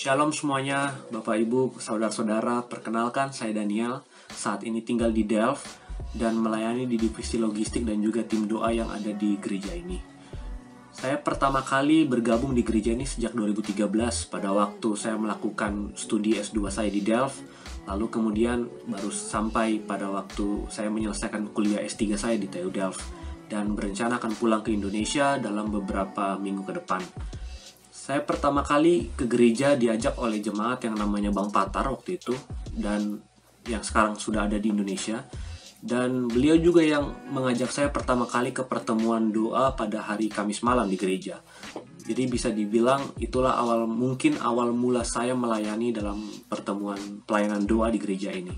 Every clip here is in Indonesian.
Shalom semuanya, Bapak Ibu, Saudara-saudara, perkenalkan saya Daniel, saat ini tinggal di Delft dan melayani di divisi logistik dan juga tim doa yang ada di gereja ini. Saya pertama kali bergabung di gereja ini sejak 2013 pada waktu saya melakukan studi S2 saya di Delft, lalu kemudian baru sampai pada waktu saya menyelesaikan kuliah S3 saya di TU Delft dan berencana akan pulang ke Indonesia dalam beberapa minggu ke depan. Saya pertama kali ke gereja diajak oleh jemaat yang namanya Bang Patar waktu itu, dan yang sekarang sudah ada di Indonesia. Dan beliau juga yang mengajak saya pertama kali ke pertemuan doa pada hari Kamis malam di gereja. Jadi bisa dibilang itulah awal mula saya melayani dalam pertemuan pelayanan doa di gereja ini.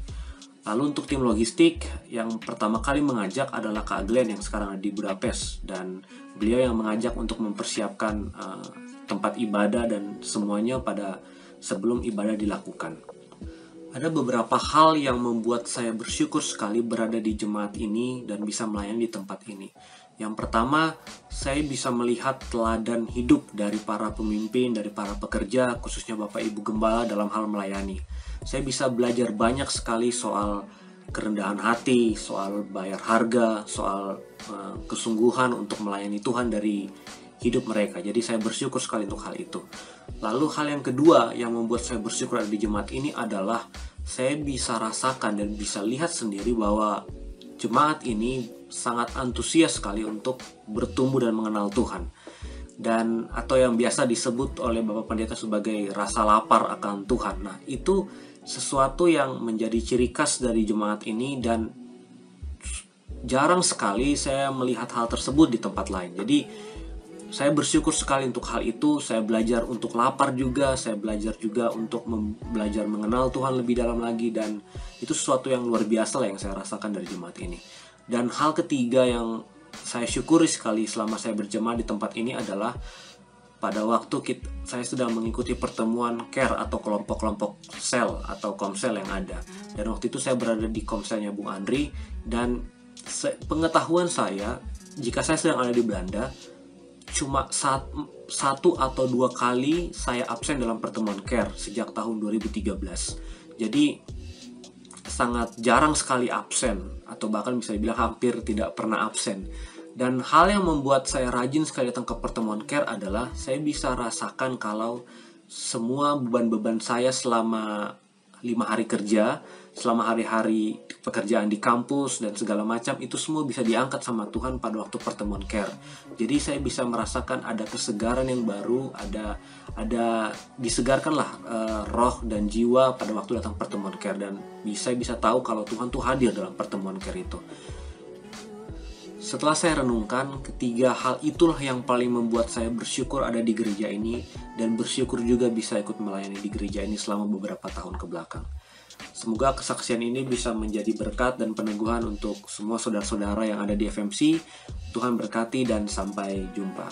Lalu untuk tim logistik, yang pertama kali mengajak adalah Kak Glenn yang sekarang ada di Budapest. Dan beliau yang mengajak untuk mempersiapkan tempat ibadah dan semuanya pada sebelum ibadah dilakukan. Ada beberapa hal yang membuat saya bersyukur sekali berada di jemaat ini dan bisa melayani di tempat ini. Yang pertama, saya bisa melihat teladan hidup dari para pemimpin, dari para pekerja, khususnya Bapak Ibu Gembala dalam hal melayani. Saya bisa belajar banyak sekali soal kerendahan hati, soal bayar harga, soal kesungguhan untuk melayani Tuhan dari hidup mereka. Jadi saya bersyukur sekali untuk hal itu. Lalu hal yang kedua yang membuat saya bersyukur ada di jemaat ini adalah saya bisa rasakan dan bisa lihat sendiri bahwa jemaat ini sangat antusias sekali untuk bertumbuh dan mengenal Tuhan. Dan atau yang biasa disebut oleh Bapak Pendeta sebagai rasa lapar akan Tuhan. Nah, itu sesuatu yang menjadi ciri khas dari jemaat ini dan jarang sekali saya melihat hal tersebut di tempat lain. Jadi saya bersyukur sekali untuk hal itu. Saya belajar untuk lapar juga. Saya belajar juga untuk belajar mengenal Tuhan lebih dalam lagi. Dan itu sesuatu yang luar biasa lah yang saya rasakan dari jemaat ini. Dan hal ketiga yang saya syukuri sekali selama saya berjemaat di tempat ini adalah pada waktu saya sedang mengikuti pertemuan care atau kelompok-kelompok sel atau komsel yang ada. Dan waktu itu saya berada di komselnya Bung Andri. Dan pengetahuan saya, jika saya sedang ada di Belanda, cuma satu atau dua kali saya absen dalam pertemuan care sejak tahun 2013. Jadi sangat jarang sekali absen, atau bahkan bisa dibilang hampir tidak pernah absen. Dan hal yang membuat saya rajin sekali datang ke pertemuan care adalah saya bisa rasakan kalau semua beban-beban saya selama 5 hari kerja, selama hari-hari pekerjaan di kampus dan segala macam, itu semua bisa diangkat sama Tuhan pada waktu pertemuan care. Jadi saya bisa merasakan ada kesegaran yang baru, ada disegarkanlah roh dan jiwa pada waktu datang pertemuan care, dan bisa tahu kalau Tuhan tuh hadir dalam pertemuan care itu. Setelah saya renungkan, ketiga hal itulah yang paling membuat saya bersyukur ada di gereja ini, dan bersyukur juga bisa ikut melayani di gereja ini selama beberapa tahun ke belakang. Semoga kesaksian ini bisa menjadi berkat dan peneguhan untuk semua saudara-saudara yang ada di FMC. Tuhan berkati dan sampai jumpa.